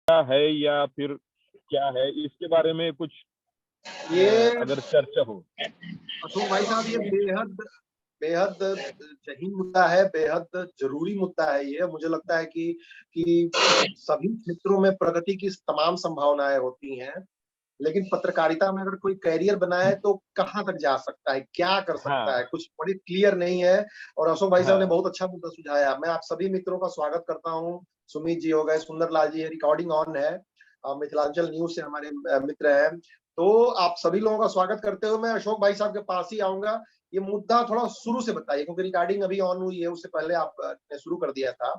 है या फिर क्या है, इसके बारे में कुछ ये अगर चर्चा हो। अशोक भाई साहब, ये बेहद बेहद जहीन मुद्दा है, बेहद जरूरी मुद्दा है। ये मुझे लगता है कि सभी क्षेत्रों में प्रगति की तमाम संभावनाएं होती हैं, लेकिन पत्रकारिता में अगर कोई कैरियर बनाए तो कहाँ तक जा सकता है, क्या कर सकता हाँ है, कुछ बड़ी क्लियर नहीं है। और अशोक भाई साहब ने हाँ बहुत अच्छा मुद्दा सुझाया। मैं आप सभी मित्रों का स्वागत करता हूँ। सुमित जी हो गए, सुंदरलाल जी है, रिकॉर्डिंग ऑन है। मिथिलांचल न्यूज से हमारे मित्र हैं। तो आप सभी लोगों का स्वागत करते हुए मैं अशोक भाई साहब के पास ही आऊंगा। ये मुद्दा थोड़ा शुरू से बताइए, क्योंकि रिकॉर्डिंग अभी ऑन हुई है, उससे पहले आपने शुरू कर दिया था,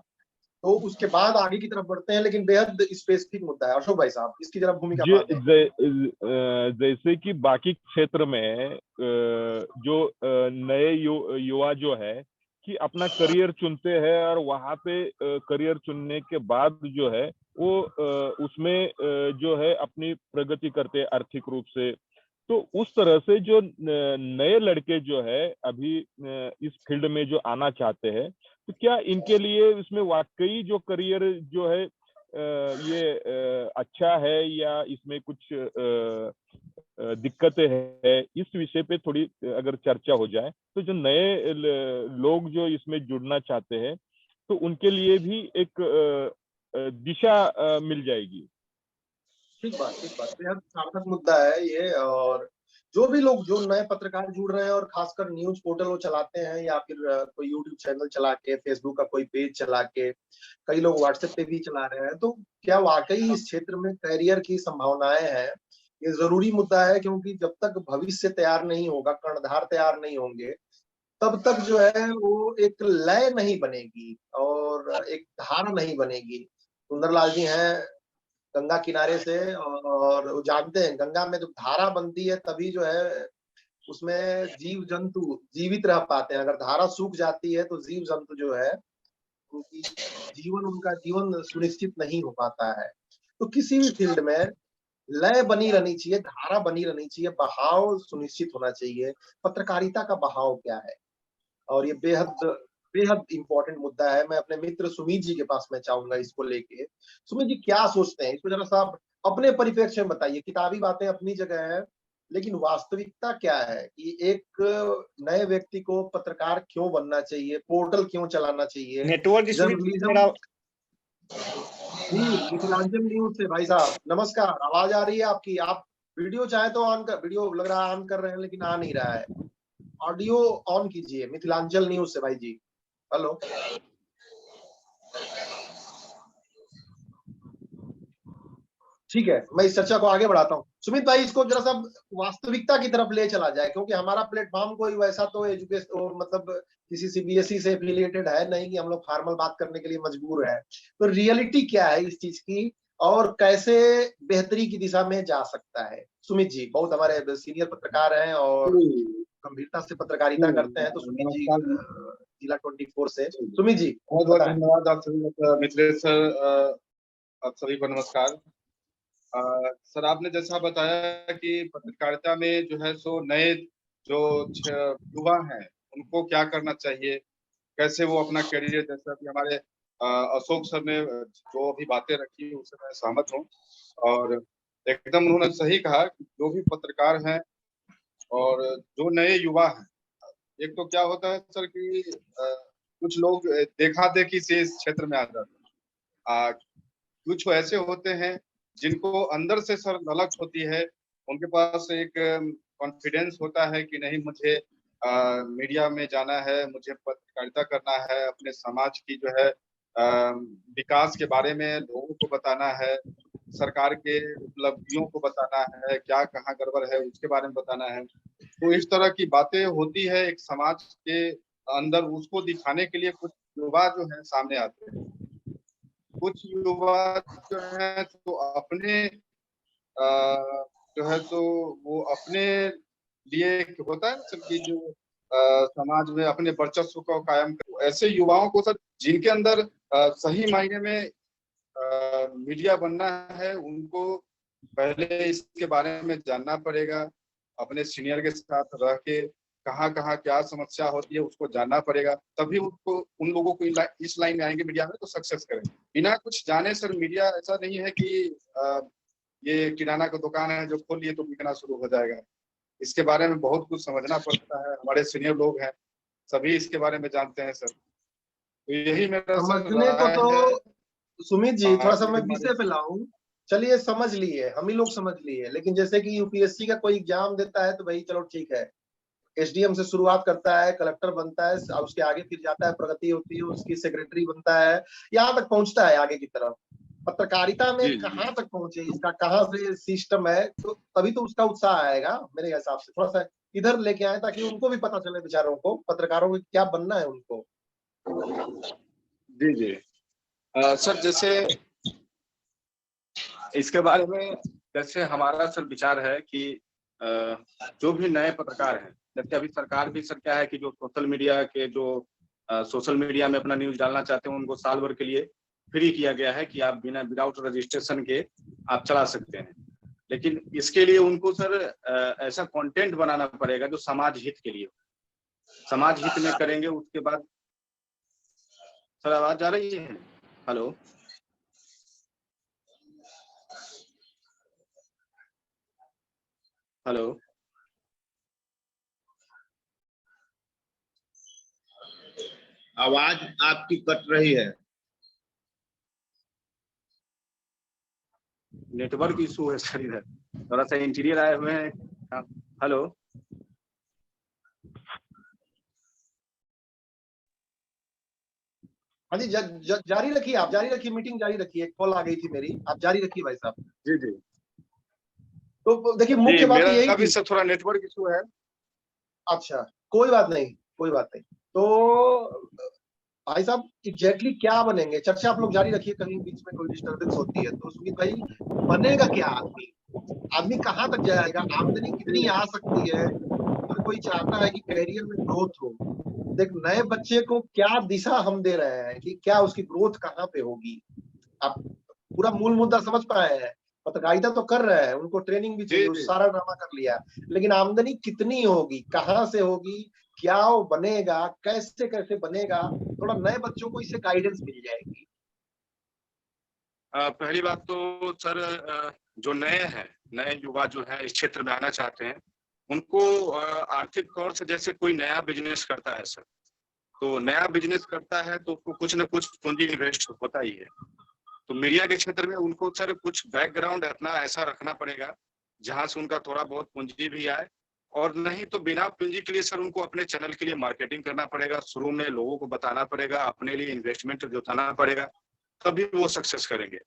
तो उसके बाद आगे की तरफ बढ़ते हैं। लेकिन बेहद स्पेसिफिक मुद्दा है अशोक भाई साहब, इसकी जरा भूमिका बांधें। जैसे कि बाकी क्षेत्र में जो नए युवा जो है कि अपना करियर चुनते हैं और वहां पे करियर चुनने के बाद जो है वो उसमें जो है अपनी प्रगति करते हैं आर्थिक रूप से। तो उस तरह से जो नए लड़के जो है अभी इस फील्ड में जो आना चाहते हैं, तो क्या इनके लिए इसमें वाकई जो करियर जो है ये अच्छा है या इसमें कुछ दिक्कतें हैं, इस विषय पे थोड़ी अगर चर्चा हो जाए तो जो नए लोग जो इसमें जुड़ना चाहते हैं तो उनके लिए भी एक दिशा मिल जाएगी। ठीक बात, ठीक बात। बेहद सार्थक मुद्दा है ये। और जो भी लोग, जो नए पत्रकार जुड़ रहे हैं और खासकर न्यूज पोर्टल वो चलाते हैं, या फिर कोई यूट्यूब चैनल चला के, फेसबुक का कोई पेज चला के, कई लोग व्हाट्सएप पे भी चला रहे हैं, तो क्या वाकई इस क्षेत्र में करियर की संभावनाएं हैं? ये जरूरी मुद्दा है, क्योंकि जब तक भविष्य तैयार नहीं होगा, कर्णधार तैयार नहीं होंगे, तब तक जो है वो एक लय नहीं बनेगी और एक धारा नहीं बनेगी। सुंदरलाल जी हैं गंगा किनारे से, और वो जानते हैं गंगा में जब धारा बनती है तभी जो है उसमें जीव जंतु जीवित रह पाते हैं। अगर धारा सूख जाती है तो जीव जंतु जो है उनकी उनका जीवन सुनिश्चित नहीं हो पाता है। तो किसी भी फील्ड में लय बनी रहनी चाहिए, धारा बनी रहनी चाहिए, बहाव सुनिश्चित होना चाहिए। पत्रकारिता का बहाव क्या है? और ये बेहद बेहद इंपॉर्टेंट मुद्दा है। मैं अपने मित्र सुमित जी के पास में चाहूंगा इसको लेके। सुमित जी क्या सोचते हैं इसको, जरा सा आप अपने परिप्रेक्ष्य में बताइए। किताबी बातें अपनी जगह है, लेकिन वास्तविकता क्या है कि एक नए व्यक्ति को पत्रकार क्यों बनना चाहिए, पोर्टल क्यों चलाना चाहिए, नेटवर्क जर्नलिज्म। जी, मिथिलांचल न्यूज से भाई साहब नमस्कार, आवाज आ रही है आपकी? आप वीडियो चाहे तो ऑन कर, वीडियो लग रहा है ऑन कर रहे हैं लेकिन आ नहीं रहा है। ऑडियो ऑन कीजिए मिथिलांचल न्यूज से भाई जी। हेलो। ठीक है, मैं इस चर्चा को आगे बढ़ाता हूँ। सुमित भाई, इसको जरा सा वास्तविकता की तरफ ले चला जाए, क्योंकि हमारा प्लेटफॉर्म कोई वैसा तो एजुकेशन मतलब किसी सीबीएसई से एफिलिएटेड है नहीं कि हम लोग फॉर्मल बात करने के लिए मजबूर है। तो रियलिटी क्या है इस चीज की, और कैसे बेहतरी की दिशा में जा सकता है? सुमित जी बहुत हमारे सीनियर पत्रकार हैं और गंभीरता से पत्रकारिता करते हैं। तो सुमित जी जिला 24 से, सुमित जी बहुत बहुत धन्यवाद आप सभी मित्रेश सर, आप सभी को नमस्कार। सर आपने जैसा बताया कि पत्रकारिता में जो है सो नए जो युवा हैं उनको क्या करना चाहिए, कैसे वो अपना करियर, जैसा कि हमारे अशोक सर ने जो अभी बातें रखी उससे मैं सहमत हूँ। और एकदम उन्होंने सही कहा कि जो भी पत्रकार हैं और जो नए युवा हैं, एक तो क्या होता है सर कि कुछ लोग देखा देखी से इस क्षेत्र में आ जाते हैं। कुछ ऐसे होते हैं जिनको अंदर से सर ललक होती है, उनके पास एक कॉन्फिडेंस होता है कि नहीं मुझे मीडिया में जाना है, मुझे पत्रकारिता करना है, अपने समाज की जो है विकास के बारे में लोगों को बताना है, सरकार के उपलब्धियों को बताना है, क्या कहाँ गड़बड़ है उसके बारे में बताना है। तो इस तरह की बातें होती है एक समाज के अंदर, उसको दिखाने के लिए कुछ युवा जो है सामने आते हैं। कुछ युवा जो है तो अपने जो है तो वो अपने लिए होता है ना सर कि जो समाज में अपने वर्चस्व को कायम कर, ऐसे युवाओं को सर जिनके अंदर सही मायने में मीडिया बनना है, उनको पहले इसके बारे में जानना पड़ेगा। अपने सीनियर के साथ रह के कहाँ कहाँ क्या समस्या होती है उसको जानना पड़ेगा, तभी उनको उन लोगों को इस लाइन में आएंगे मीडिया में तो सक्सेस करेंगे। बिना कुछ जाने सर मीडिया ऐसा नहीं है कि ये किराना का दुकान है जो खोल लिए तो बिकना शुरू हो जाएगा। इसके बारे में बहुत कुछ समझना पड़ता है। हमारे सीनियर लोग हैं, सभी इसके बारे में जानते हैं सर। तो यही मेरा सर समझने को राय है। तो सुमित जी थोड़ा सा ये मैं हमारे विषय पे लाऊं। चलिए समझ लिए, हम ही लोग समझ लिए, लेकिन जैसे कि यूपीएससी का कोई एग्जाम देता है तो भाई चलो ठीक है, एसडीएम से शुरुआत करता है, कलेक्टर बनता है, अब उसके आगे फिर जाता है, प्रगति होती है, उसकी सेक्रेटरी बनता है, यहाँ तक पहुंचता है आगे की तरफ। पत्रकारिता में जी जी कहाँ तक पहुंचे, इसका कहाँ से सिस्टम है, तो तभी तो उसका उत्साह आएगा मेरे हिसाब से। थोड़ा सा इधर लेके आए ताकि उनको भी पता चले, बेचारों को, पत्रकारों को क्या बनना है उनको। जी जी। सर जैसे इसके बारे में जैसे हमारा सर विचार है कि जो भी नए पत्रकार हैं, जैसे अभी सरकार भी सर क्या है कि जो सोशल मीडिया में अपना न्यूज डालना चाहते हैं उनको साल भर के लिए फ्री किया गया है कि आप बिना विदाउट रजिस्ट्रेशन के आप चला सकते हैं। लेकिन इसके लिए उनको सर ऐसा कंटेंट बनाना पड़ेगा जो समाज हित के लिए हो। समाज हित में करेंगे उसके बाद। सर आवाज आ रही है? Hello hello. आवाज आपकी कट रही है। नेटवर्क इशू है सर, इधर थोड़ा सा इंटीरियर आए हुए हैं। हेलो हाँ जी, जारी रखिए, आप जारी रखिए, मीटिंग जारी रखिए, एक कॉल आ गई थी मेरी, आप जारी रखिए भाई साहब। जी जी तो देखिए जी, मुख्य बात तो यही मेरा भी थी। सर थोड़ा नेटवर्क इशू है। अच्छा, कोई बात नहीं, कोई बात नहीं। तो भाई साहब एग्जैक्टली क्या बनेंगे, चर्चा आप लोग जारी रखिए, कहीं बीच में कोई डिस्टरबेंस होती है तो सुमित भाई, बनेगा क्या आदमी, आदमी कहाँ तक जाएगा, आमदनी कितनी आ सकती है। हर कोई चाहता है कि करियर में ग्रोथ हो। देख, नए बच्चे को क्या दिशा हम दे रहे हैं कि क्या उसकी ग्रोथ कहाँ पे होगी। आप पूरा मूल मुद्दा समझ पाए हैं। पत्रकारिता तो कर रहे हैं, उनको ट्रेनिंग भी चाहिए, जी वो जी सारा ड्रामा कर लिया, लेकिन आमदनी कितनी होगी, कहाँ से होगी, क्या वो बनेगा, कैसे कैसे बनेगा, थोड़ा नए बच्चों को इससे गाइडेंस मिल जाएगी। पहली बात तो सर जो नए हैं, नए युवा जो है इस क्षेत्र में आना चाहते हैं उनको आर्थिक तौर से जैसे कोई नया बिजनेस करता है सर, तो नया बिजनेस करता है तो उसको कुछ ना कुछ पूंजी इन्वेस्ट होता ही है। तो मीडिया के क्षेत्र में उनको सर कुछ बैकग्राउंड अपना ऐसा रखना पड़ेगा जहां से उनका थोड़ा बहुत पूंजी भी आए। और नहीं तो बिना पूंजी के लिए सर उनको अपने चैनल के लिए मार्केटिंग करना पड़ेगा, शुरू में लोगों को बताना पड़ेगा, अपने लिए इन्वेस्टमेंट जुटाना पड़ेगा, तभी वो सक्सेस करेंगे।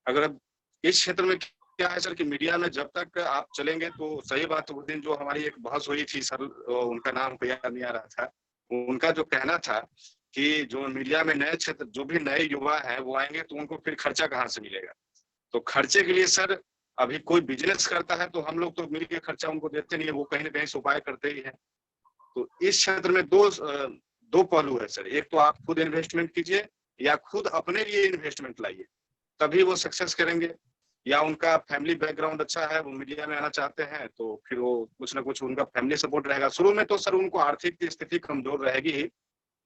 अगर अब इस क्षेत्र में क्या है सर कि मीडिया में जब तक आप चलेंगे तो सही बात। उस दिन जो हमारी एक बहस हुई थी सर, उनका नाम हमको याद नहीं आ रहा था, उनका जो कहना था कि जो मीडिया में नए क्षेत्र जो भी नए युवा हैं वो आएंगे तो उनको फिर खर्चा कहाँ से मिलेगा। तो खर्चे के लिए सर अभी कोई बिजनेस करता है तो हम लोग तो मिल के खर्चा उनको देते नहीं है, वो कहीं ना कहीं से उपाय करते ही है। तो इस क्षेत्र में दो पहलू है सर, एक तो आप खुद इन्वेस्टमेंट कीजिए या खुद अपने लिए इन्वेस्टमेंट लाइए, तभी वो सक्सेस करेंगे। या उनका फैमिली बैकग्राउंड अच्छा है, वो मीडिया में आना चाहते हैं तो फिर वो कुछ ना कुछ उनका फैमिली सपोर्ट रहेगा। शुरू में तो सर उनको आर्थिक स्थिति कमजोर रहेगी ही,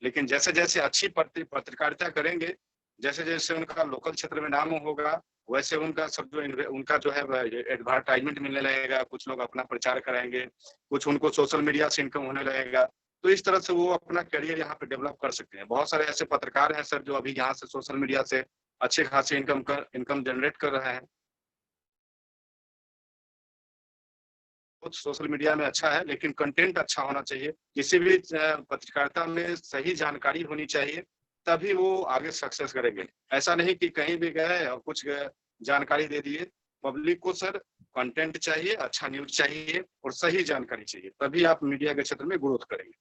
लेकिन जैसे जैसे अच्छी पत्रकारिता करेंगे, जैसे जैसे उनका लोकल क्षेत्र में नाम होगा, वैसे उनका सब जो उनका जो है एडवर्टाइजमेंट मिलने लगेगा, कुछ लोग अपना प्रचार कराएंगे, कुछ उनको सोशल मीडिया से इनकम होने लगेगा। तो इस तरह से वो अपना करियर यहाँ पे डेवलप कर सकते हैं। बहुत सारे ऐसे पत्रकार हैं सर जो अभी यहाँ से सोशल मीडिया से अच्छे खासे इनकम जनरेट कर रहे हैं। कुछ सोशल मीडिया में अच्छा है लेकिन कंटेंट अच्छा होना चाहिए, किसी भी पत्रकारिता में सही जानकारी होनी चाहिए, तभी वो आगे सक्सेस करेंगे। ऐसा नहीं कि कहीं भी गए और कुछ जानकारी दे दिए। पब्लिक को सर कंटेंट चाहिए, अच्छा न्यूज चाहिए और सही जानकारी चाहिए, तभी आप मीडिया के क्षेत्र में ग्रोथ करेंगे।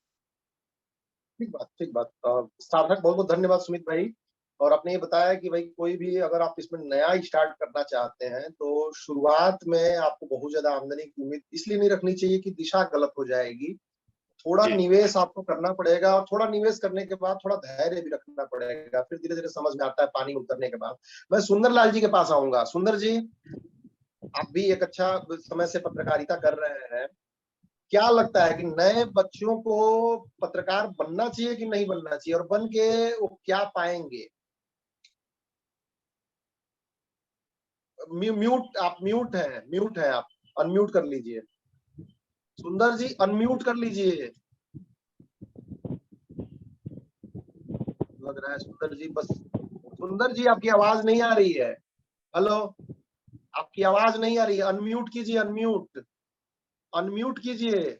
ठीक बात, ठीक बात। सार्थक, बहुत बहुत धन्यवाद सुमित भाई। और आपने ये बताया कि भाई कोई भी अगर आप इसमें नया स्टार्ट करना चाहते हैं तो शुरुआत में आपको बहुत ज्यादा आमदनी की उम्मीद इसलिए नहीं रखनी चाहिए कि दिशा गलत हो जाएगी। थोड़ा जी निवेश आपको करना पड़ेगा, और थोड़ा निवेश करने के बाद थोड़ा धैर्य भी रखना पड़ेगा, फिर धीरे धीरे समझ में आता है पानी में उतरने के बाद। मैं सुंदरलाल जी के पास आऊंगा। सुंदर जी, आप भी एक अच्छा समय से पत्रकारिता कर रहे हैं, क्या लगता है कि नए बच्चों को पत्रकार बनना चाहिए कि नहीं बनना चाहिए, और बन के वो क्या पाएंगे। म्यूट, आप म्यूट है आप, अनम्यूट कर लीजिए। सुंदर जी अनम्यूट कर लीजिए। लग रहा है सुंदर जी बस, सुंदर जी आपकी आवाज नहीं आ रही है। हेलो, आपकी आवाज नहीं आ रही है, अनम्यूट कीजिए, अनम्यूट, अनम्यूट कीजिए, अरे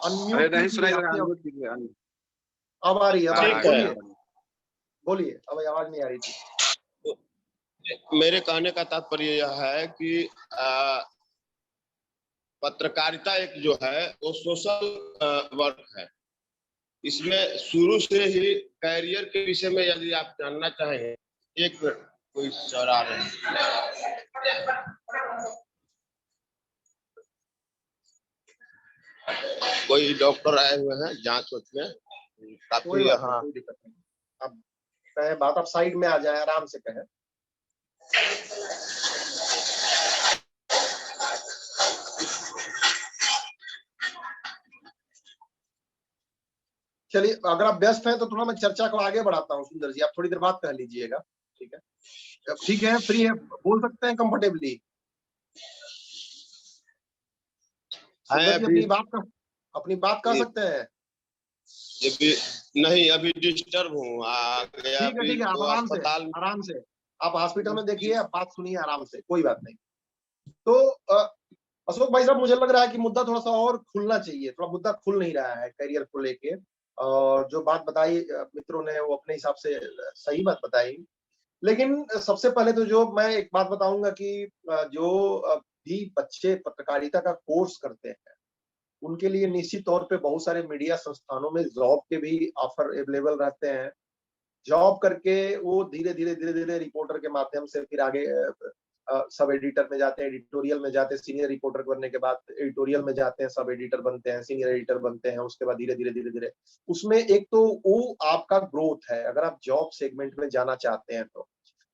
अनम्यूट नहीं कीजिए। सुनाई दे रहा, आपकी अनम्यूट कीजिए अब आ रही है, अब आ रही है, ठीक है। बोलिए बोलिए, अब आवाज नहीं आ रही थी। मेरे कहने का तात्पर्य यह है कि पत्रकारिता एक जो है वो सोशल वर्क है। इसमें शुरू से ही कैरियर के विषय में यदि आप जानना चाहें, एक मिनट, कोई सर आ रहे हैं, कोई डॉक्टर आए हुए हैं जांच में, कोई काफी बात नहीं, यहाँ। कोई दिक्कत नहीं। अब कहे बात, आप साइड में आ जाए, आराम से कहे। चलिए, अगर आप व्यस्त हैं तो थोड़ा मैं चर्चा को आगे बढ़ाता हूँ। सुंदर जी, आप थोड़ी देर बाद कह लीजिएगा, ठीक है? अब ठीक है, फ्री है, बोल सकते हैं कंफर्टेबली। सुंदर जी अपनी बात कह सकते हैं। अभी नहीं, अभी डिस्टर्ब हूँ, आ गया ठीक है, अभी ठीक है, आप तो अस्पताल। आराम से आप हॉस्पिटल में देखिए, आप बात सुनिए आराम से, कोई बात नहीं। तो अशोक भाई साहब, मुझे लग रहा है कि मुद्दा थोड़ा सा और खुलना चाहिए, थोड़ा मुद्दा खुल नहीं रहा है करियर को लेके। और जो बात बताई मित्रों ने, वो अपने हिसाब से सही बात बताई। लेकिन सबसे पहले तो जो मैं एक बात बताऊंगा कि जो भी बच्चे पत्रकारिता का कोर्स करते हैं, उनके लिए निश्चित तौर पे बहुत सारे मीडिया संस्थानों में जॉब के भी ऑफर अवेलेबल रहते हैं। जॉब करके वो धीरे धीरे धीरे धीरे रिपोर्टर के माध्यम से फिर आगे सब एडिटर में जाते हैं, एडिटोरियल में जाते हैं, सीनियर रिपोर्टर बनने के बाद एडिटोरियल में जाते हैं, सब एडिटर बनते हैं, सीनियर एडिटर बनते हैं। उसके बाद धीरे धीरे धीरे धीरे उसमें एक तो वो आपका ग्रोथ है, अगर आप जॉब सेगमेंट में जाना चाहते हैं तो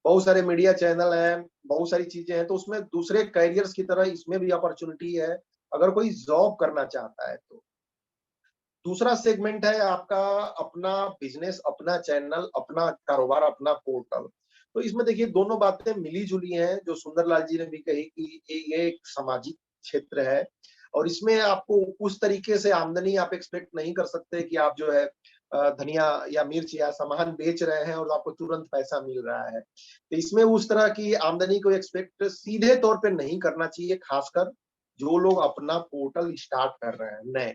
बहुत सारे मीडिया चैनल हैं, बहुत सारी चीजें हैं, तो उसमें दूसरे कैरियर्स की तरह इसमें भी अपॉर्चुनिटी है अगर कोई जॉब करना चाहता है तो। दूसरा सेगमेंट है आपका अपना बिजनेस, अपना चैनल, अपना कारोबार, अपना पोर्टल। तो इसमें देखिए दोनों बातें मिली जुली हैं, जो सुंदरलाल जी ने भी कही कि ये एक सामाजिक क्षेत्र है और इसमें आपको उस तरीके से आमदनी आप एक्सपेक्ट नहीं कर सकते कि आप जो है धनिया या मिर्च या सामान बेच रहे हैं और आपको तुरंत पैसा मिल रहा है। तो इसमें उस तरह की आमदनी को एक्सपेक्ट सीधे तौर पे नहीं करना चाहिए, खासकर जो लोग अपना पोर्टल स्टार्ट कर रहे हैं नए।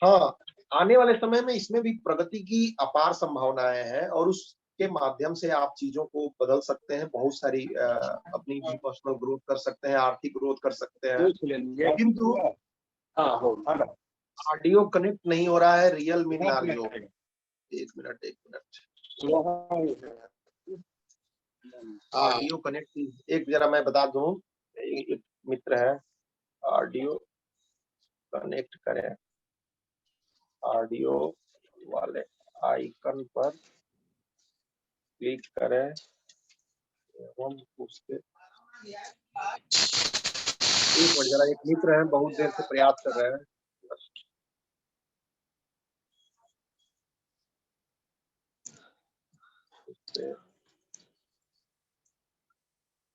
हाँ, आने वाले समय में इसमें भी प्रगति की अपार संभावनाएं हैं और उसके माध्यम से आप चीजों को बदल सकते हैं, बहुत सारी अपनी भी पर्सनल ग्रोथ कर सकते हैं, आर्थिक ग्रोथ कर सकते हैं। किंतु ऑडियो कनेक्ट नहीं हो रहा है, रियल मीन ऑडियो। एक मिनट, एक मिनट, ऑडियो कनेक्ट, एक जरा मैं बता दूं, एक मित्र है, ऑडियो कनेक्ट करें, ऑडियो वाले आइकन पर क्लिक करें एवं उसके एक मिनट, जरा एक मित्र है बहुत देर से प्रयास कर रहे हैं।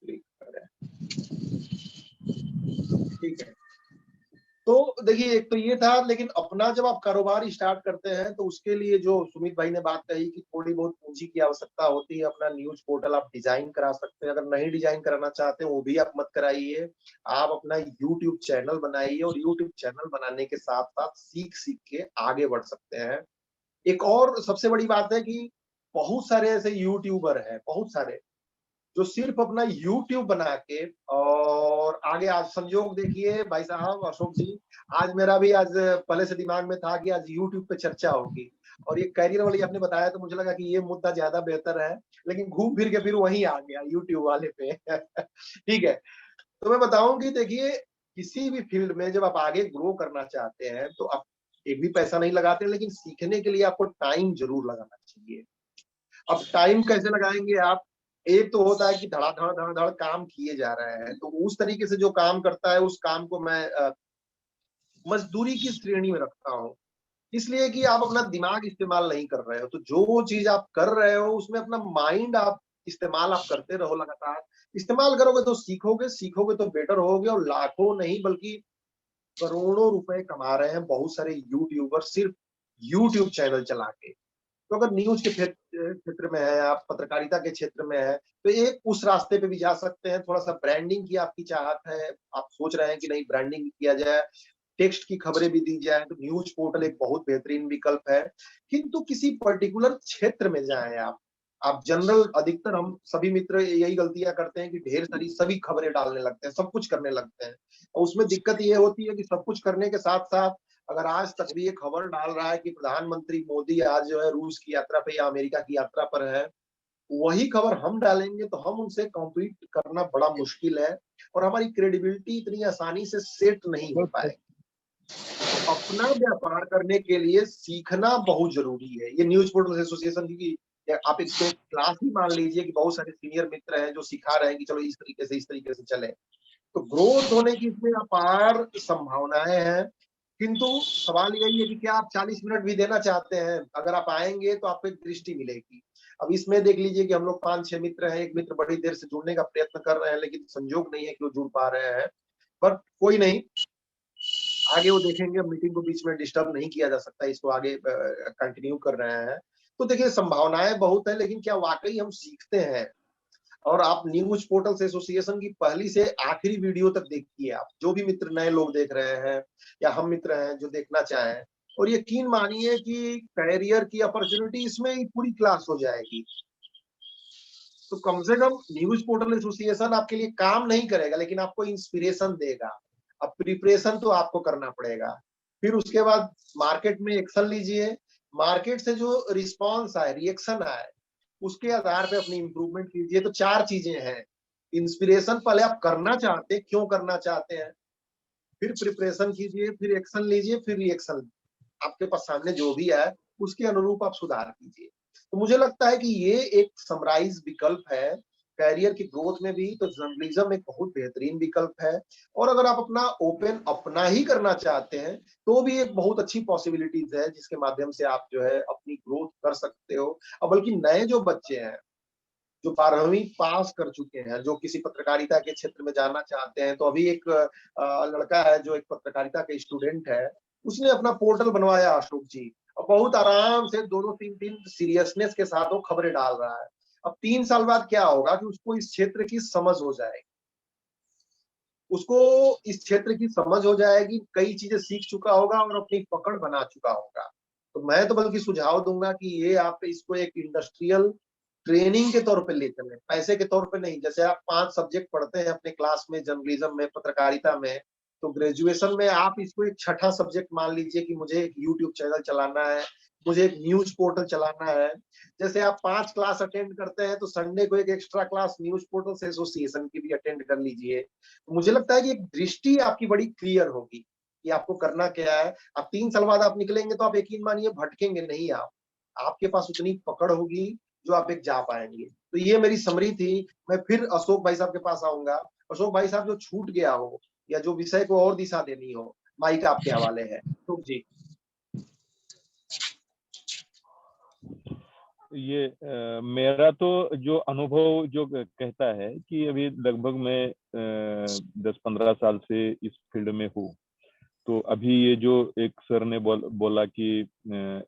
क्लिक करें, ठीक है। तो देखिए, एक तो ये था, लेकिन अपना जब आप कारोबार स्टार्ट करते हैं तो उसके लिए जो सुमित भाई ने बात कही कि थोड़ी बहुत पूंजी की आवश्यकता होती है। अपना न्यूज पोर्टल आप डिजाइन करा सकते हैं, अगर नहीं डिजाइन कराना चाहते वो भी आप मत कराइए। आप अपना यूट्यूब चैनल बनाइए और यूट्यूब चैनल बनाने के साथ साथ सीख सीख के आगे बढ़ सकते हैं। एक और सबसे बड़ी बात है कि बहुत सारे ऐसे यूट्यूबर हैं, बहुत सारे जो सिर्फ अपना यूट्यूब बना के और आगे, आज संयोग देखिए भाई साहब अशोक जी, आज मेरा भी आज पहले से दिमाग में था कि आज यूट्यूब पे चर्चा होगी और ये कैरियर वाली आपने बताया तो मुझे लगा कि ये मुद्दा ज्यादा बेहतर है, लेकिन घूम फिर के फिर वहीं आ गया यूट्यूब वाले पे। ठीक है, तो मैं बताऊं कि देखिए, किसी भी फील्ड में जब आप आगे ग्रो करना चाहते हैं तो आप एक भी पैसा नहीं लगाते, लेकिन सीखने के लिए आपको टाइम जरूर लगाना चाहिए। अब टाइम कैसे लगाएंगे आप? एक तो होता है कि धड़ाधड़ धड़ाधड़ काम किए जा रहे हैं, तो उस तरीके से जो काम करता है उस काम को मैं मजदूरी की श्रेणी में रखता हूँ, इसलिए कि आप अपना दिमाग इस्तेमाल नहीं कर रहे हो। तो जो चीज आप कर रहे हो उसमें अपना माइंड आप इस्तेमाल आप करते रहो लगातार। इस्तेमाल करोगे तो सीखोगे, सीखोगे तो बेटर होगे, और लाखों नहीं बल्कि करोड़ों रुपए कमा रहे हैं बहुत सारे यूट्यूबर सिर्फ यूट्यूब चैनल चला के। तो अगर न्यूज के क्षेत्र में है, आप पत्रकारिता के क्षेत्र में है, तो एक उस रास्ते पे भी जा सकते हैं। थोड़ा सा ब्रांडिंग की आपकी चाहत है, आप सोच रहे हैं कि नहीं ब्रांडिंग किया जाए, टेक्स्ट की खबरें भी दी जाए, तो न्यूज पोर्टल एक बहुत बेहतरीन विकल्प है। किंतु किसी पर्टिकुलर क्षेत्र में जाएं आप जनरल, अधिकतर हम सभी मित्र यही गलतियां करते हैं कि ढेर सारी सभी खबरें डालने लगते हैं, सब कुछ करने लगते हैं, और उसमें दिक्कत ये होती है कि सब कुछ करने के साथ साथ अगर आज तक भी ये खबर डाल रहा है कि प्रधानमंत्री मोदी आज जो है रूस की यात्रा पे या अमेरिका की यात्रा पर है, वही खबर हम डालेंगे तो हम उनसे कॉम्पीट करना बड़ा मुश्किल है, और हमारी क्रेडिबिलिटी इतनी आसानी से सेट नहीं हो पाएगी। अपना व्यापार करने के लिए सीखना बहुत जरूरी है। ये न्यूज पोर्टल एसोसिएशन की आप इसको एक क्लास ही मान लीजिए कि बहुत सारे सीनियर मित्र हैं जो सिखा रहे हैं कि चलो इस तरीके से चले, तो ग्रोथ होने की इसमें अपार संभावनाएं हैं। किंतु सवाल यही है कि क्या आप 40 मिनट भी देना चाहते हैं? अगर आप आएंगे तो आपको एक दृष्टि मिलेगी। अब इसमें देख लीजिए कि हम लोग 5-6 मित्र हैं, एक मित्र बड़ी देर से जुड़ने का प्रयत्न कर रहे हैं लेकिन संजोग नहीं है कि वो जुड़ पा रहे हैं, पर कोई नहीं, आगे वो देखेंगे। मीटिंग को बीच में डिस्टर्ब नहीं किया जा सकता, इसको आगे कंटिन्यू कर रहे हैं। तो देखिए संभावनाएं बहुत है, लेकिन क्या वाकई हम सीखते हैं? और आप न्यूज पोर्टल्स एसोसिएशन की पहली से आखिरी वीडियो तक देखिए, आप जो भी मित्र नए लोग देख रहे हैं या हम मित्र हैं जो देखना चाहें, और यकीन मानिए कि कैरियर की अपॉर्चुनिटी इसमें ही पूरी क्लास हो जाएगी। तो कम से कम न्यूज पोर्टल एसोसिएशन आपके लिए काम नहीं करेगा लेकिन आपको इंस्पिरेशन देगा। अब प्रिपरेशन तो आपको करना पड़ेगा, फिर उसके बाद मार्केट में एक्शन लीजिए, मार्केट से जो रिस्पॉन्स आए, रिएक्शन आए, उसके आधार पे अपनी इंप्रूवमेंट कीजिए। तो 4 चीजें हैं। इंस्पिरेशन, पहले आप करना चाहते हैं, क्यों करना चाहते हैं, फिर प्रिपरेशन कीजिए, फिर एक्शन लीजिए, फिर रिएक्शन। आपके पास सामने जो भी है उसके अनुरूप आप सुधार कीजिए। तो मुझे लगता है कि ये एक समराइज विकल्प है कैरियर की ग्रोथ में भी। तो जर्नलिज्म एक बहुत बेहतरीन विकल्प है, और अगर आप अपना ओपन अपना ही करना चाहते हैं तो भी एक बहुत अच्छी पॉसिबिलिटीज है जिसके माध्यम से आप जो है अपनी ग्रोथ कर सकते हो। और बल्कि नए जो बच्चे हैं जो 12वीं पास कर चुके हैं, जो किसी पत्रकारिता के क्षेत्र में जाना चाहते हैं, तो अभी एक लड़का है जो एक पत्रकारिता का स्टूडेंट है, उसने अपना पोर्टल बनवाया अशोक जी, और बहुत आराम से 2-2 3-3 सीरियसनेस के साथ वो खबरें डाल रहा है। अब 3 साल बाद क्या होगा कि उसको इस क्षेत्र की समझ हो जाएगी, उसको इस क्षेत्र की समझ हो जाएगी, कई चीजें सीख चुका होगा और अपनी पकड़ बना चुका होगा। तो मैं तो बल्कि सुझाव दूंगा कि ये आप इसको एक इंडस्ट्रियल ट्रेनिंग के तौर पे ले चलें, पैसे के तौर पे नहीं। जैसे आप 5 सब्जेक्ट पढ़ते हैं अपने क्लास में, जर्नलिज्म में, पत्रकारिता में, तो ग्रेजुएशन में आप इसको एक छठा सब्जेक्ट मान लीजिए कि मुझे एक यूट्यूब चैनल चलाना है, मुझे एक न्यूज पोर्टल चलाना है। जैसे आप 5 क्लास अटेंड करते हैं तो संडे को एक extra class news portal association की भी अटेंड कर लीजिए। मुझे लगता है कि एक दृष्टि आपकी बड़ी क्लियर होगी कि आपको करना क्या है। अब 3 साल बाद आप निकलेंगे तो आप यकीन मानिए भटकेंगे नहीं, आप आपके पास उतनी पकड़ होगी जो आप एक जा पाएंगे। तो ये मेरी समरी थी। मैं फिर अशोक भाई साहब के पास आऊंगा। अशोक भाई साहब, जो छूट गया हो या जो विषय को और दिशा देनी हो, माइक आपके हवाले है। अशोक जी। ये मेरा तो जो अनुभव जो कहता है कि अभी लगभग मैं 10-15 साल से इस फील्ड में हूँ। तो अभी ये जो एक सर ने बोला कि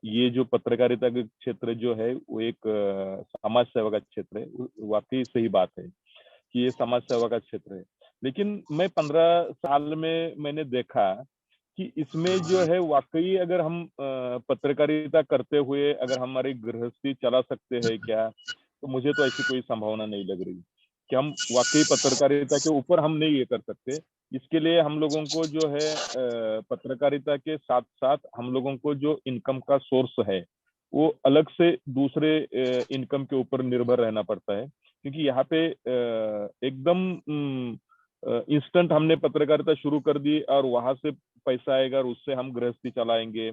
ये जो पत्रकारिता का क्षेत्र जो है वो एक समाज सेवा का क्षेत्र है, वाकई सही बात है कि ये समाज सेवा का क्षेत्र है। लेकिन मैं 15 साल में मैंने देखा कि इसमें जो है वाकई अगर हम पत्रकारिता करते हुए अगर हमारी गृहस्थी चला सकते हैं क्या, तो मुझे तो ऐसी कोई संभावना नहीं लग रही कि हम वाकई पत्रकारिता के ऊपर हम नहीं ये कर सकते। इसके लिए हम लोगों को जो है पत्रकारिता के साथ साथ हम लोगों को जो इनकम का सोर्स है वो अलग से दूसरे इनकम के ऊपर निर्भर रहना पड़ता है, क्योंकि यहाँ पे एकदम इंस्टेंट हमने पत्रकारिता शुरू कर दी और वहां से पैसा आएगा और उससे हम गृहस्थी चलाएंगे,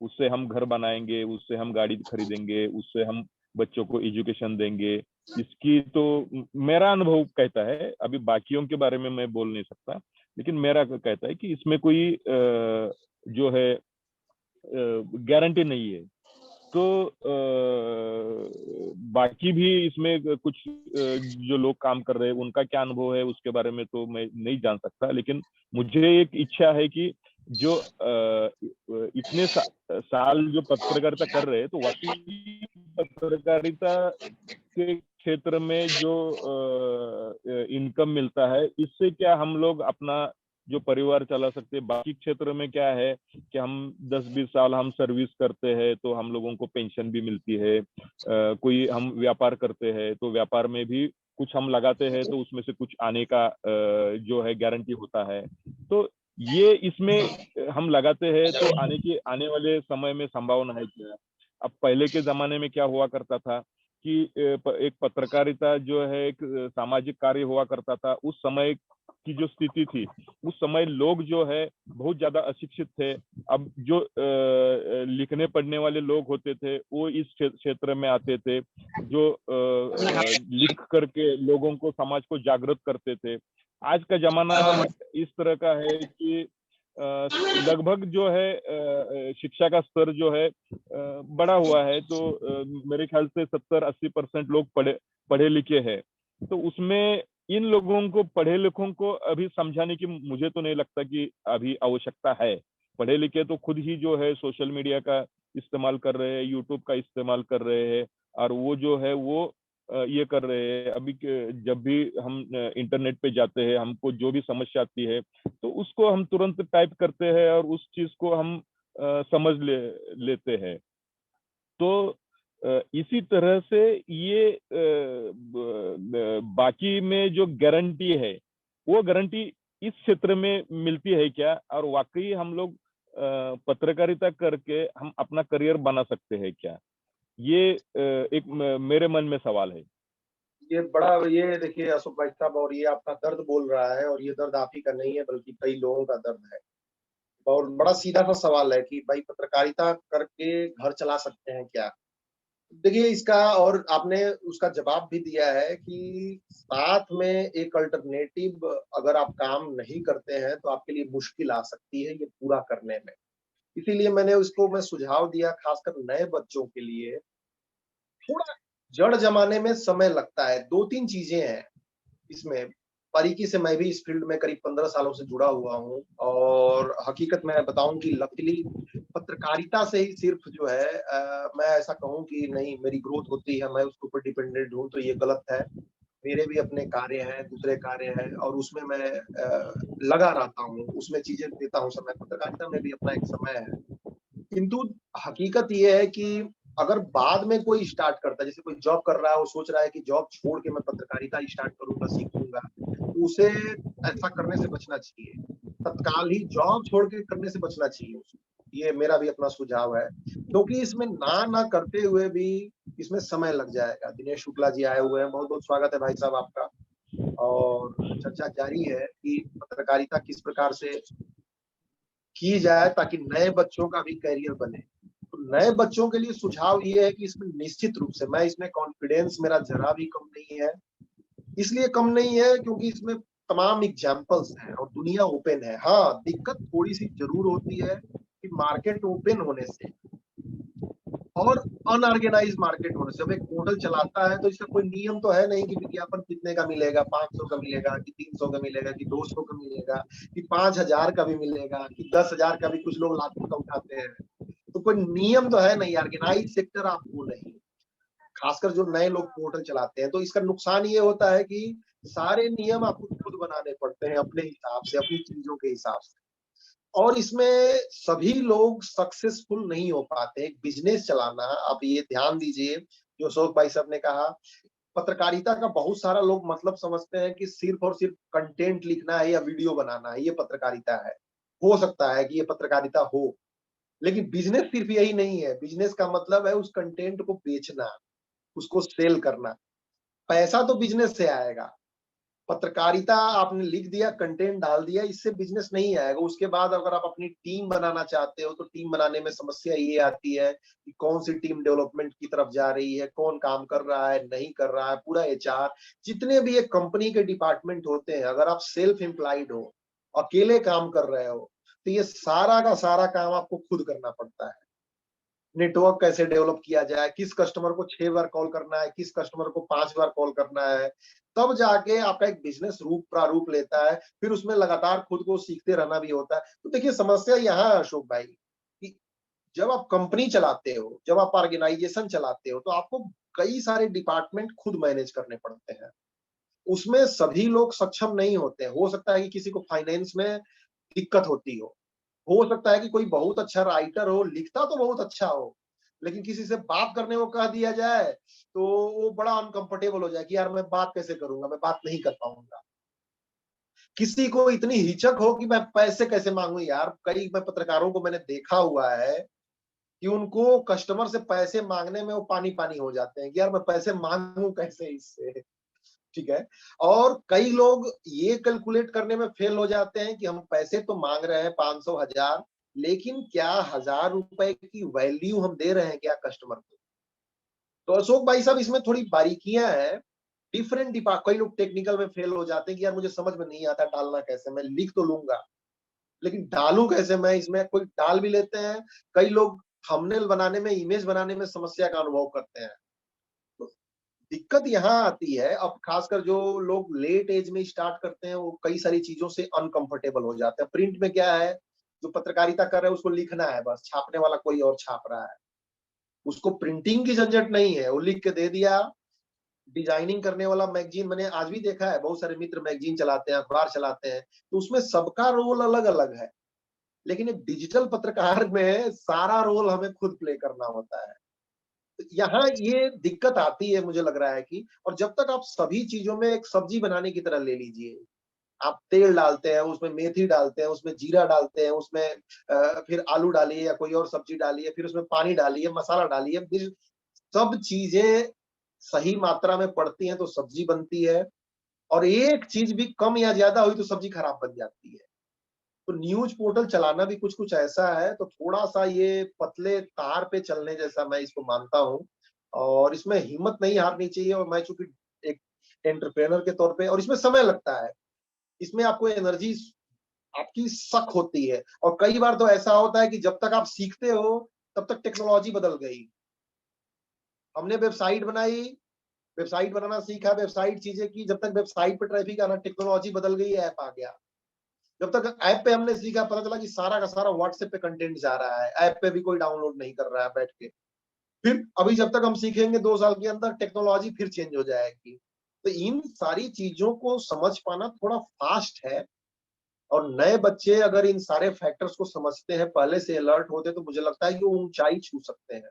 उससे हम घर बनाएंगे, उससे हम गाड़ी खरीदेंगे, उससे हम बच्चों को एजुकेशन देंगे। इसकी तो मेरा अनुभव कहता है, अभी बाकियों के बारे में मैं बोल नहीं सकता, लेकिन मेरा कहता है कि इसमें कोई जो है गारंटी नहीं है तो बाकी भी इसमें कुछ जो लोग काम कर रहे हैं उनका क्या अनुभव है उसके बारे में तो मैं नहीं जान सकता, लेकिन मुझे एक इच्छा है कि जो इतने साल जो पत्रकारिता कर रहे हैं तो वाकई पत्रकारिता के क्षेत्र में जो इनकम मिलता है इससे क्या हम लोग अपना जो परिवार चला सकते हैं। बाकी क्षेत्र में क्या है कि हम 10-20 साल हम सर्विस करते हैं तो हम लोगों को पेंशन भी मिलती है, कोई हम व्यापार करते हैं तो व्यापार में भी कुछ हम लगाते हैं तो उसमें से कुछ आने का जो है गारंटी होता है। तो ये इसमें हम लगाते हैं तो आने वाले समय में संभावना है क्या। अब पहले के जमाने में क्या हुआ करता था कि एक पत्रकारिता जो है एक सामाजिक कार्य हुआ करता था। उस समय की जो स्थिति थी उस समय लोग जो है बहुत ज्यादा अशिक्षित थे। अब जो लिखने पढ़ने वाले लोग होते थे वो इस क्षेत्र में आते थे, जो लिख करके लोगों को समाज को जागृत करते थे। आज का जमाना इस तरह का है कि लगभग जो है शिक्षा का स्तर जो है बढ़ा हुआ है, तो मेरे ख्याल से 70-80% लोग पढ़े लिखे हैं। तो उसमें इन लोगों को पढ़े लिखों को अभी समझाने की मुझे तो नहीं लगता कि अभी आवश्यकता है। पढ़े लिखे तो खुद ही जो है सोशल मीडिया का इस्तेमाल कर रहे हैं, यूट्यूब का इस्तेमाल कर रहे हैं, और वो जो है वो ये कर रहे हैं। अभी जब भी हम इंटरनेट पे जाते हैं हमको जो भी समस्या आती है तो उसको हम तुरंत टाइप करते हैं और उस चीज को हम समझ लेते हैं। तो इसी तरह से ये बाकी में जो गारंटी है वो गारंटी इस क्षेत्र में मिलती है क्या, और वाकई हम लोग पत्रकारिता करके हम अपना करियर बना सकते हैं क्या, ये एक मेरे मन में सवाल है। ये देखिए अशोक भाई साहब, और ये आपका दर्द बोल रहा है, और ये दर्द आप ही का नहीं है बल्कि कई लोगों का दर्द है। और बड़ा सीधा सा सवाल है कि भाई पत्रकारिता करके घर चला सकते हैं क्या। देखिए इसका, और आपने उसका जवाब भी दिया है कि साथ में एक अल्टरनेटिव अगर आप काम नहीं करते हैं तो आपके लिए मुश्किल आ सकती है ये पूरा करने में। इसीलिए मैं सुझाव दिया, खासकर नए बच्चों के लिए। थोड़ा जड़ जमाने में समय लगता है, 2-3 चीजें हैं इसमें। बारीकी से मैं भी इस फील्ड में करीब 15 सालों से जुड़ा हुआ हूँ, और हकीकत मैं बताऊं कि लकीली पत्रकारिता से ही सिर्फ जो है मैं ऐसा कहूं कि नहीं मेरी ग्रोथ होती है, मैं उसके ऊपर डिपेंडेंट हूं, तो ये गलत है। मेरे भी अपने कार्य हैं, दूसरे कार्य हैं, और उसमें मैं लगा रहता हूँ, उसमें चीजें देता हूँ समय। पत्रकारिता में भी अपना एक समय है। किंतु हकीकत ये है कि अगर बाद में कोई स्टार्ट करता है, जैसे कोई जॉब कर रहा है, वो सोच रहा है कि जॉब छोड़ के मैं पत्रकारिता स्टार्ट करूंगा, सीखूंगा, तो उसे ऐसा करने से बचना चाहिए। तत्काल ही जॉब छोड़ के करने से बचना चाहिए उसको। ये मेरा भी अपना सुझाव है, क्योंकि इसमें ना करते हुए भी इसमें समय लग जाएगा। दिनेश शुक्ला जी आए हुए हैं, बहुत बहुत स्वागत है भाई साहब आपका। और चर्चा जारी है कि पत्रकारिता किस प्रकार से की जाए ताकि नए बच्चों का भी करियर बने। तो नए बच्चों के लिए सुझाव ये है कि इसमें निश्चित रूप से मैं इसमें कॉन्फिडेंस मेरा जरा भी कम नहीं है। इसलिए कम नहीं है क्योंकि इसमें तमाम एग्जाम्पल्स हैं और दुनिया ओपन है। हाँ, दिक्कत थोड़ी सी जरूर होती है कि मार्केट ओपन होने से और अनऑर्गेनाइज मार्केट होने से। अब एक पोर्टल चलाता है तो इसका कोई नियम तो है नहीं कि विज्ञापन कितने का मिलेगा, 500 का मिलेगा कि 300 का मिलेगा कि 200 का मिलेगा कि 5000 का भी मिलेगा कि 10,000 का भी, कुछ लोग लाखों का उठाते हैं। तो कोई नियम तो है नहीं, ऑर्गेनाइज सेक्टर आपको नहीं, खासकर जो नए लोग पोर्टल चलाते हैं। तो इसका नुकसान ये होता है कि सारे नियम आपको खुद बनाने पड़ते हैं अपने हिसाब से, अपनी चीजों के हिसाब से, और इसमें सभी लोग सक्सेसफुल नहीं हो पाते। एक बिजनेस चलाना, आप ये ध्यान दीजिए, जो अशोक भाई साहब ने कहा, पत्रकारिता का बहुत सारा लोग मतलब समझते हैं कि सिर्फ और सिर्फ कंटेंट लिखना है या वीडियो बनाना है, ये पत्रकारिता है। हो सकता है कि ये पत्रकारिता हो, लेकिन बिजनेस सिर्फ यही नहीं है। बिजनेस का मतलब है उस कंटेंट को बेचना, उसको सेल करना। पैसा तो बिजनेस से आएगा। पत्रकारिता आपने लिख दिया, कंटेंट डाल दिया, इससे बिजनेस नहीं आएगा। उसके बाद अगर आप अपनी टीम बनाना चाहते हो तो टीम बनाने में समस्या ये आती है कि कौन सी टीम डेवलपमेंट की तरफ जा रही है, कौन काम कर रहा है, नहीं कर रहा है। पूरा एचआर, जितने भी एक कंपनी के डिपार्टमेंट होते हैं, अगर आप सेल्फ एम्प्लॉयड हो, अकेले काम कर रहे हो, तो ये सारा का सारा काम आपको खुद करना पड़ता है। नेटवर्क कैसे डेवलप किया जाए, किस कस्टमर को 6 बार कॉल करना है, किस कस्टमर को 5 बार कॉल करना है, तब जाके आपका एक बिजनेस रूप प्रारूप लेता है। फिर उसमें लगातार खुद को सीखते रहना भी होता है। तो देखिए समस्या यहाँ है अशोक भाई, कि जब आप कंपनी चलाते हो, जब आप ऑर्गेनाइजेशन चलाते हो, तो आपको कई सारे डिपार्टमेंट खुद मैनेज करने पड़ते हैं। उसमें सभी लोग सक्षम नहीं होते हैं। हो सकता है कि किसी को फाइनेंस में दिक्कत होती हो सकता है कि कोई बहुत अच्छा राइटर हो, लिखता तो बहुत अच्छा हो, लेकिन किसी से बात करने को कह दिया जाए, तो वो बड़ा अनकंफर्टेबल हो जाए कि यार मैं बात कैसे करूँगा, मैं बात नहीं कर पाऊँगा। किसी को इतनी हिचक हो कि मैं पैसे कैसे माँगू यार, कई मैं पत्रकारों को मैंने देखा हुआ है कि उनको कस्टमर से पैसे माँगने में वो पानी-पानी हो जाते हैं कि यार मैं पैसे माँगू कैसे इससे? ठीक है? और कई लोग ये कैलकुलेट करने में फेल हो जाते हैं कि हम पैसे तो माँग रहे हैं 500 1000, लेकिन क्या ₹1000 की वैल्यू हम दे रहे हैं क्या कस्टमर को? तो अशोक भाई साहब इसमें थोड़ी बारीकियाँ हैं। डिफरेंट कई लोग टेक्निकल में फेल हो जाते हैं कि यार मुझे समझ में नहीं आता डालना कैसे? मैं लिख तो लूँगा, लेकिन डालूँ कैसे मैं इसमें? कोई डाल भी लेते हैं, कई लोग थंबनेल बनाने में, इमेज बनाने में समस्या का अनुभव करते हैं। तो दिक्कत यहाँ आती है, अब खासकर जो लोग लेट एज में स्टार्ट करते हैं, वो कई सारी चीज़ों से अनकंफर्टेबल हो जाते हैं। प्रिंट में क्या है, जो पत्रकारिता कर रहा है उसको लिखना है बस, छापने वाला कोई और छाप रहा है। उसको प्रिंटिंग की झंझट नहीं है, वो लिख के दे दिया। डिजाइनिंग करने वाला मैगज़ीन मैंने आज भी देखा है, बहुत सारे मित्र मैगज़ीन चलाते हैं, अखबार चलाते हैं, तो उसमें सबका रोल अलग-अलग है। लेकिन एक डिजिटल पत्रकार में सारा रोल हमें खुद प्ले करना होता है। यहाँ ये दिक्कत आती है मुझे लग रहा है कि, और जब तक आप सभी चीज़ों में एक सब्जी बनाने की तरह ले लीजिए, आप तेल डालते हैं, उसमें मेथी डालते हैं, उसमें जीरा डालते हैं, उसमें फिर आलू डालिए या कोई और सब्जी डालिए, फिर उसमें पानी डालिए, मसाला डालिए, फिर सब चीज़ें सही मात्रा में पड़ती हैं तो सब्जी बनती है, और एक चीज़ भी कम या ज़्यादा हुई तो सब्जी खराब बन जाती है। तो न्यूज़ पोर्टल चलाना भी कुछ-कुछ ऐसा है, तो थोड़ा-सा ये पतले तार पे चलने जैसा मैं इसको मानता हूँ, और इसमें हिम्मत नहीं हारनी चाहिए। और मैं चूँकि एक एंटरप्रेन्योर के तौर पे, और इसमें समय लगता है, इसमें आपको एनर्जी आपकी सक होती है, और कई बार तो ऐसा होता है कि जब तक आप सीखते हो, तब तक टेक्नोलॉजी बदल गई। हमने वेबसाइट बनाई, वेबसाइट बनाना सीखा, वेबसाइट चीज़ें की, जब तक वेबसाइट पे ट्रैफिक आना, टेक्नोलॉजी बदल गई, ऐप आ गया। जब तक ऐप पे हमने सीखा, पता चला कि सारा का सारा व्हाट्सएप पे कंटेंट जा रहा है, ऐप पे भी कोई डाउनलोड नहीं कर रहा है बैठ के। फिर अभी जब तक हम सीखेंगे 2 साल के अंदर टेक्नोलॉजी फिर चेंज हो जाएगी। तो इन सारी चीज़ों को समझ पाना थोड़ा फास्ट है, और नए बच्चे अगर इन सारे फैक्टर्स को समझते हैं, पहले से अलर्ट होते हैं, तो मुझे लगता है कि वो ऊँचाई छू सकते हैं।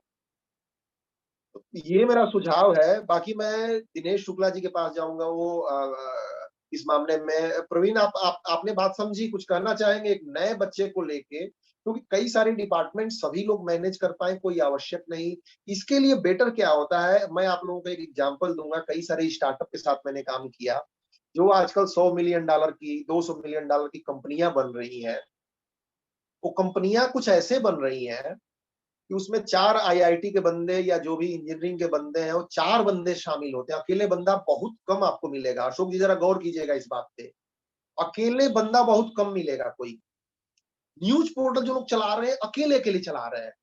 तो ये मेरा सुझाव है। बाकी मैं दिनेश शुक्ला जी के पास जाऊँगा, वो इस मामले में। प्रवीण, आप आपने बात समझी, कुछ कहना चाहेंगे एक नए बच्चे को लेके? क्योंकि कई सारे डिपार्टमेंट सभी लोग मैनेज कर पाएँ, कोई आवश्यक नहीं। इसके लिए बेटर क्या होता है? मैं आप लोगों को एक एग्ज़ाम्पल दूँगा, कई सारे स्टार्टअप के साथ मैंने काम किया, जो आजकल $100 मिलियन की, $200 मिलियन की कंपनियाँ बन रही हैं। वो कंपनियाँ कुछ ऐसे बन रही हैं कि उसमें 4 आईआईटी के बंदे या जो भी इंजीनियरिंग के बंदे हैं, वो 4 बंदे शामिल होते हैं। अकेले बंदा बहुत कम आपको मिलेगा। अशोक जी ज़रा गौर कीजिएगा इस बात पे। अकेले बंदा बहुत कम मिलेगा कोई। न्यूज़ पोर्टल जो लोग चला रहे हैं, अकेले-अकेले चला रहे हैं।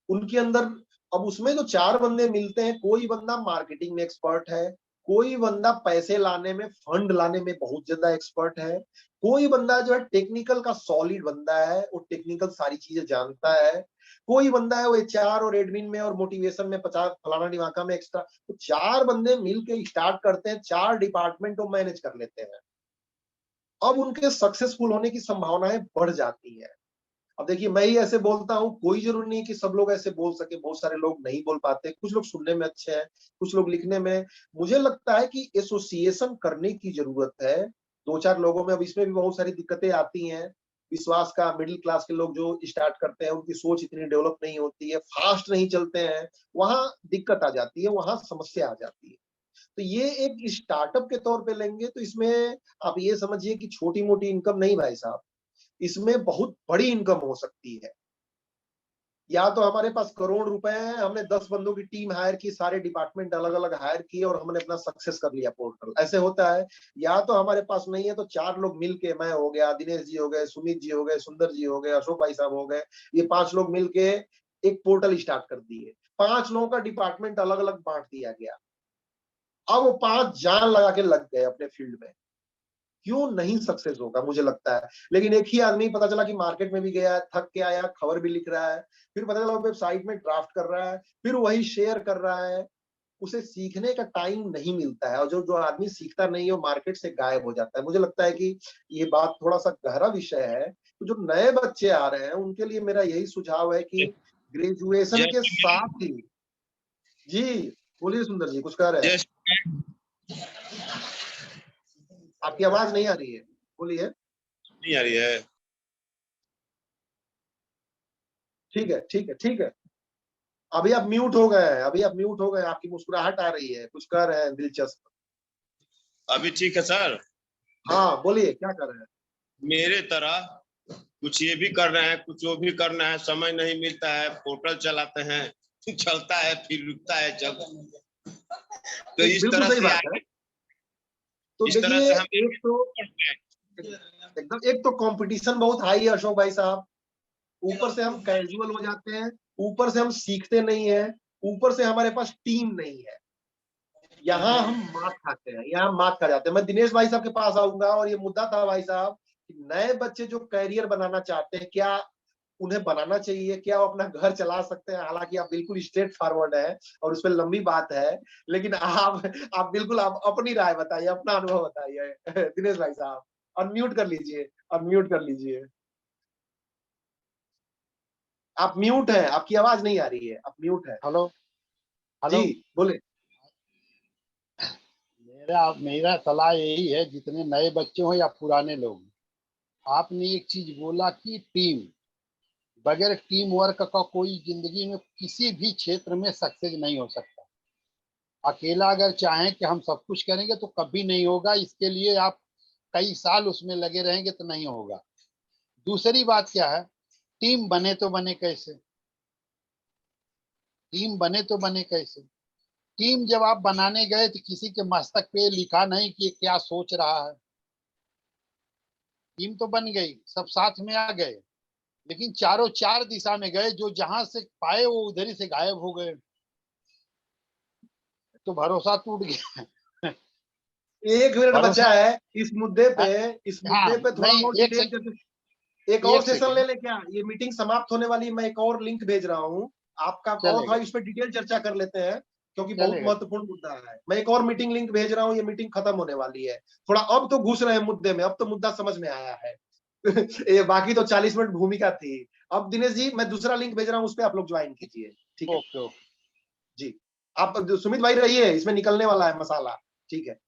उनके अंदर अब उसमें जो 4 बंदे मिलते हैं, कोई बंदा मार्केटिंग में एक्सपर्ट है, कोई बंदा पैसे लाने में, फंड लाने में बहुत ज़्यादा एक्सपर्ट है, कोई बंदा जो है टेक्निकल का सॉलिड बंदा है, वो टेक्निकल सारी चीज़ें जानता है, कोई बंदा है वो एचआर और एडमिन में और मोटिवेशन में 50 फलाना-ढिमाका में एक्स्ट्रा। तो 4 बंदे मिल के स्टार्ट करते हैं, 4 डिपार्टमेंट वो मैनेज कर लेते हैं। अब उनके सक्सेसफुल होने की संभावनाएँ बढ़ जाती हैं। अब देखिए, मैं ही ऐसे बोलता हूँ, कोई ज़रूरी नहीं कि सब लोग ऐसे बोल सकें, बहुत सारे लोग नहीं बोल पाते, कुछ लोग सुनने में अच्छे हैं, कुछ लोग लिखने में। मुझे लगता है कि एसोसिएशन करने की ज़रूरत है, 2-4 लोगों में। अब इसमें भी बहुत सारी दिक्कतें आती हैं, विश्वास का मिडल क्लास के लोग जो स्टार्ट करते हैं, उनकी सोच इतनी डेवलप नहीं होती है, फास्ट नहीं चलते हैं, वहाँ दिक्कत आ जाती है, वहाँ समस्या आ जाती है। तो ये एक स्टार्टअप के तौर पे लेंगे तो इसमें आप ये समझिए कि छोटी-मोटी इनकम नहीं भाई साहब, इसमें बहुत बड़ी इनकम हो सकती है। या तो हमारे पास करोड़ रुपए हैं, हमने 10 बंदों की टीम हायर की, सारे डिपार्टमेंट अलग-अलग हायर किए और हमने अपना सक्सेस कर लिया पोर्टल, ऐसे होता है। या तो हमारे पास नहीं है, तो 4 लोग मिल के, मैं हो गया, दिनेश जी हो गए, सुमित जी हो गए, सुंदर जी हो गए, अशोक भाई साहब हो गए, ये 5 लोग मिल के एक पोर्टल स्टार्ट कर दिए, 5 लोगों का डिपार्टमेंट अलग अलग बांट दिया गया। अब वो 5 जान लगा के लग गए अपने फील्ड में। क्यों नहीं सक्सेस होगा मुझे लगता है। लेकिन एक ही आदमी पता चला कि मार्केट में भी गया, थक के आया, खबर भी लिख रहा है, फिर पता चला वेबसाइट में ड्राफ्ट कर रहा है, फिर वही शेयर कर रहा है। उसे सीखने का टाइम नहीं मिलता है, और जो जो आदमी सीखता नहीं है वो मार्केट से गायब हो जाता है। मुझे लगता है कि ये बात थोड़ा सा गहरा विषय है। तो जो नए बच्चे आ रहे हैं उनके लिए मेरा यही सुझाव है कि ग्रेजुएशन के साथ ही, जी बोलिए सुंदर जी, कुछ कह रहे हैं? आपकी आवाज नहीं आ रही है, बोलिए। नहीं आ रही है। ठीक है, ठीक है, ठीक है। अभी आप म्यूट हो गए हैं, अभी आप म्यूट हो गए हैं, आपकी मुस्कुराहट आ रही है, कुछ कह रहे हैं दिलचस्प। अभी ठीक है सर। हाँ बोलिए, क्या कर रहे हैं? मेरे तरह कुछ ये भी कर रहे हैं, कुछ वो भी करना है, समय नहीं मिलता है, पोर्टल चलाते हैं, चलता है फिर रुकता है, चलता तो इस बिल्कुल तरह सही से बात है। तो इस तरह देखिए, से हम एक तो कंपटीशन बहुत हाई है अशोक भाई साहब, ऊपर से हम कैजुअल हो जाते हैं, ऊपर से हम सीखते नहीं है, ऊपर से हमारे पास टीम नहीं है। यहाँ हम मात खाते हैं, यहाँ मात खा जाते हैं। मैं दिनेश भाई साहब के पास आऊंगा, और ये मुद्दा था भाई साहब कि नए बच्चे जो कैरियर बनाना चाहते हैं, क्या उन्हें बनाना चाहिए, क्या वो अपना घर चला सकते हैं? हालांकि आप बिल्कुल स्ट्रेट फॉरवर्ड है और उस पर लंबी बात है, लेकिन आप बिल्कुल आप अपनी राय बताइए, अपना अनुभव बताइए। दिनेश भाई साहब अनम्यूट कर लीजिए, अनम्यूट कर लीजिए। आप म्यूट हैं, आपकी आवाज नहीं आ रही है, आप म्यूट है। हेलो जी हेलो। बोले। मेरा सलाह यही है, जितने नए बच्चे हो या पुराने लोग, आपने एक चीज बोला कि टीम, बगैर टीम वर्क का कोई जिंदगी में किसी भी क्षेत्र में सक्सेस नहीं हो सकता। अकेला अगर चाहें कि हम सब कुछ करेंगे तो कभी नहीं होगा, इसके लिए आप कई साल उसमें लगे रहेंगे तो नहीं होगा। दूसरी बात क्या है, टीम बने तो बने कैसे? टीम बने तो बने कैसे? टीम जब आप बनाने गए तो किसी के मस्तक पे लिखा नहीं कि क्या सोच रहा है। टीम तो बन गई, सब साथ में आ गए, लेकिन चारों चार दिशा में गए, जो जहां से पाए वो उधर ही से गायब हो गए, तो भरोसा टूट गया। एक मिनट बचा भरोसा, है इस मुद्दे पे, इस हाँ मुद्दे पे थोड़ा नहीं, और एक डिटेल सेकंड, एक और एक सेशन ले सेकंड ले क्या? ये मीटिंग समाप्त होने वाली है, मैं एक और लिंक भेज रहा हूँ आपका, और चलेगा, थोड़ा इस पे डिटेल चर्चा कर लेते हैं, क्योंकि बहुत चलेगा। महत्वपूर्ण मुद्दा है। मैं एक और मीटिंग लिंक भेज रहा हूँ, ये मीटिंग खत्म होने वाली है। थोड़ा अब तो घुस रहे हैं मुद्दे में, अब तो मुद्दा समझ में आया है। ये बाकी तो 40 मिनट भूमिका थी। अब दिनेश जी मैं दूसरा लिंक भेज रहा हूँ, उस पर आप लोग ज्वाइन कीजिए, ठीक है? Okay okay. जी आप सुमित भाई रहिए, इसमें निकलने वाला है मसाला, ठीक है?